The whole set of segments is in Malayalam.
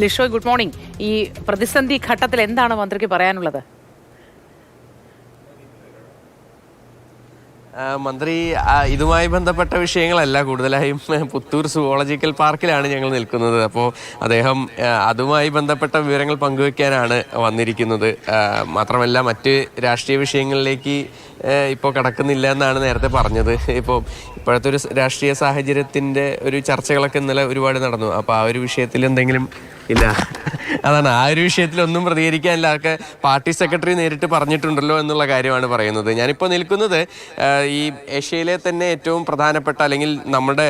Lishoy, good morning. ഈ പ്രതിസന്ധി ഘട്ടത്തിൽ എന്താണ് മന്ത്രിക്ക് പറയാനുള്ളത്? മന്ത്രി ഇതുമായി ബന്ധപ്പെട്ട വിഷയങ്ങളല്ല, കൂടുതലായും പുത്തൂർ സുവോളജിക്കൽ പാർക്കിലാണ് ഞങ്ങൾ നിൽക്കുന്നത്. അപ്പോൾ അദ്ദേഹം അതുമായി ബന്ധപ്പെട്ട വിവരങ്ങൾ പങ്കുവയ്ക്കാനാണ് വന്നിരിക്കുന്നത്. മാത്രമല്ല മറ്റ് രാഷ്ട്രീയ വിഷയങ്ങളിലേക്ക് ഇപ്പോൾ കടക്കുന്നില്ല എന്നാണ് നേരത്തെ പറഞ്ഞത്. ഇപ്പോഴത്തെ ഒരു രാഷ്ട്രീയ സാഹചര്യത്തിൻ്റെ ഒരു ചർച്ചകളൊക്കെ ഇന്നലെ ഒരുപാട് നടന്നു. അപ്പോൾ ആ ഒരു വിഷയത്തിൽ എന്തെങ്കിലും ഇല്ല, അതാണ് ആ ഒരു വിഷയത്തിലൊന്നും പ്രതികരിക്കാനില്ല. അതൊക്കെ പാർട്ടി സെക്രട്ടറി നേരിട്ട് പറഞ്ഞിട്ടുണ്ടല്ലോ എന്നുള്ള കാര്യമാണ് പറയുന്നത്. ഞാനിപ്പോൾ നിൽക്കുന്നത് ഈ ഏഷ്യയിലെ തന്നെ ഏറ്റവും പ്രധാനപ്പെട്ട, അല്ലെങ്കിൽ നമ്മുടെ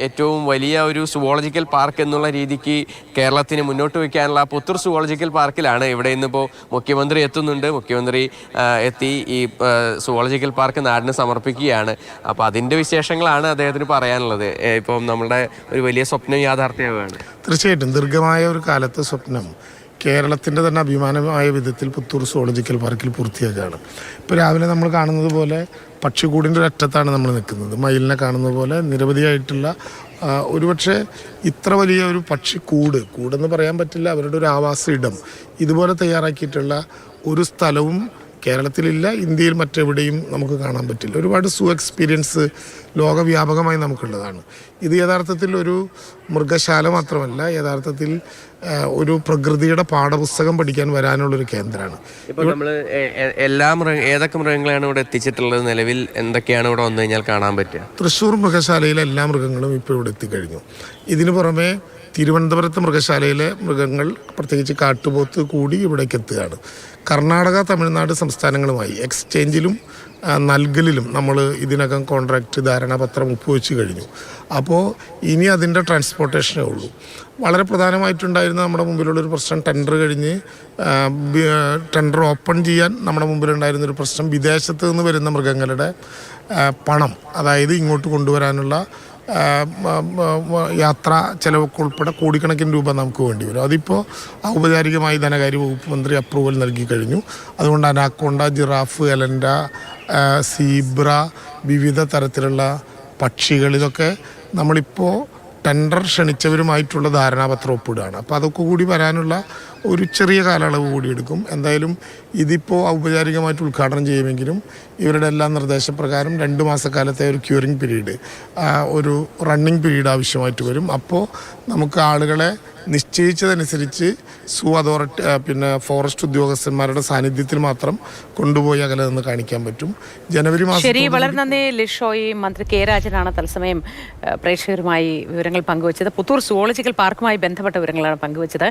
ഏറ്റവും വലിയ ഒരു സുവോളജിക്കൽ പാർക്ക് എന്നുള്ള രീതിക്ക് കേരളത്തിന് മുന്നോട്ട് വയ്ക്കാനുള്ള പുത്തൂർ സുവോളജിക്കൽ പാർക്കിലാണ്. ഇവിടെ ഇന്നിപ്പോൾ മുഖ്യമന്ത്രി എത്തുന്നുണ്ട്. മുഖ്യമന്ത്രി എത്തി ഈ സുവോളജിക്കൽ പാർക്ക് നാടിന് സമർപ്പിക്കുകയാണ്. അപ്പോൾ അതിൻ്റെ വിശേഷങ്ങളാണ് അദ്ദേഹത്തിന് പറയാനുള്ളത്. ഇപ്പം നമ്മുടെ ഒരു വലിയ സ്വപ്നം യാഥാർത്ഥ്യമാവുകയാണ്. തീർച്ചയായിട്ടും ദീർഘമായ ഒരു കാലത്തെ സ്വപ്നം കേരളത്തിൻ്റെ തന്നെ അഭിമാനമായ വിധത്തിൽ പുത്തൂർ സുവോളജിക്കൽ പാർക്കിൽ പൂർത്തിയാക്കുകയാണ്. ഇപ്പോൾ രാവിലെ നമ്മൾ കാണുന്നത് പോലെ പക്ഷിക്കൂടിൻ്റെ ഒരറ്റത്താണ് നമ്മൾ നിൽക്കുന്നത്. മയിലിനെ കാണുന്നത് പോലെ നിരവധിയായിട്ടുള്ള ഒരുപക്ഷെ ഇത്ര വലിയ ഒരു കൂടെന്ന് പറയാൻ പറ്റില്ല, അവരുടെ ഒരു ആവാസ ഇടം ഇതുപോലെ തയ്യാറാക്കിയിട്ടുള്ള ഒരു സ്ഥലവും കേരളത്തിലില്ല, ഇന്ത്യയിൽ മറ്റെവിടെയും നമുക്ക് കാണാൻ പറ്റില്ല. ഒരുപാട് എക്സ്പീരിയൻസ് ലോകവ്യാപകമായി നമുക്കുള്ളതാണ്. ഇത് യഥാർത്ഥത്തിൽ ഒരു മൃഗശാല മാത്രമല്ല, യഥാർത്ഥത്തിൽ ഒരു പ്രകൃതിയുടെ പാഠപുസ്തകം പഠിക്കാൻ വരാനുള്ളൊരു കേന്ദ്രമാണ്. ഇപ്പോൾ നമ്മൾ ഏതൊക്കെ മൃഗങ്ങളാണ് ഇവിടെ എത്തിച്ചിട്ടുള്ളത്? നിലവിൽ എന്തൊക്കെയാണ് ഇവിടെ വന്നു കഴിഞ്ഞാൽ കാണാൻ പറ്റുക? തൃശ്ശൂർ മൃഗശാലയിലെ എല്ലാ മൃഗങ്ങളും ഇപ്പോൾ ഇവിടെ എത്തിക്കഴിഞ്ഞു. ഇതിനു പുറമെ തിരുവനന്തപുരത്ത് മൃഗശാലയിലെ മൃഗങ്ങൾ, പ്രത്യേകിച്ച് കാട്ടുപോത്ത് കൂടി ഇവിടേക്ക് എത്തുകയാണ്. കർണാടക, തമിഴ്നാട് സംസ്ഥാനങ്ങളുമായി എക്സ്ചേഞ്ചിലും നൽകലിലും നമ്മൾ ഇതിനകം കോൺട്രാക്റ്റ് ധാരണാപത്രം ഒപ്പുവെച്ച് കഴിഞ്ഞു. അപ്പോൾ ഇനി അതിൻ്റെ ട്രാൻസ്പോർട്ടേഷനേ ഉള്ളൂ. വളരെ പ്രധാനമായിട്ടുണ്ടായിരുന്ന നമ്മുടെ മുമ്പിലുള്ളൊരു പ്രശ്നം, ടെൻഡർ ഓപ്പൺ ചെയ്യാൻ നമ്മുടെ മുമ്പിലുണ്ടായിരുന്നൊരു പ്രശ്നം, വിദേശത്ത് നിന്ന് വരുന്ന മൃഗങ്ങളുടെ പണം, അതായത് ഇങ്ങോട്ട് കൊണ്ടുവരാനുള്ള യാത്രാ ചെലവൊക്കെ ഉൾപ്പെടെ കോടിക്കണക്കിന് രൂപ നമുക്ക് വേണ്ടി വരും. അതിപ്പോൾ ഔപചാരികമായി ധനകാര്യ വകുപ്പ് മന്ത്രി അപ്രൂവൽ നൽകി കഴിഞ്ഞു. അതുകൊണ്ട് അനാക്കോണ്ട, ജിറാഫ്, എലൻഡ, സീബ്ര, വിവിധ തരത്തിലുള്ള പക്ഷികൾ, ഇതൊക്കെ നമ്മളിപ്പോൾ ടെൻഡർ ക്ഷണിച്ചവരുമായിട്ടുള്ള ധാരണാപത്രം ഒപ്പിടുകയാണ്. അപ്പോൾ അതൊക്കെ കൂടി വരാനുള്ള ഒരു ചെറിയ കാലയളവ് കൂടി എടുക്കും. എന്തായാലും ഇതിപ്പോൾ ഔപചാരികമായിട്ട് ഉദ്ഘാടനം ചെയ്യുമെങ്കിലും ഇവരുടെ എല്ലാ നിർദ്ദേശപ്രകാരം 2 മാസക്കാലത്തെ ഒരു ക്യൂറിംഗ് പീരീഡ്, ഒരു റണ്ണിങ് പീരീഡ് ആവശ്യമായിട്ട് വരും. അപ്പോൾ നമുക്ക് ആളുകളെ നിശ്ചയിച്ചതനുസരിച്ച് അതോറിറ്റി ഫോറസ്റ്റ് ഉദ്യോഗസ്ഥന്മാരുടെ സാന്നിധ്യത്തിൽ മാത്രം കൊണ്ടുപോയി അകലെ നിന്ന് കാണിക്കാൻ പറ്റും. ജനുവരി മാസം. ശരി, വളരെ നന്ദി ലിഷോയ്. മന്ത്രി കെ രാജനാണ് തത്സമയം പ്രേക്ഷകരുമായി വിവരങ്ങൾ പങ്കുവച്ചത്. പുത്തൂർ സുവോളജിക്കൽ പാർക്കുമായി ബന്ധപ്പെട്ട വിവരങ്ങളാണ് പങ്കുവച്ചത്.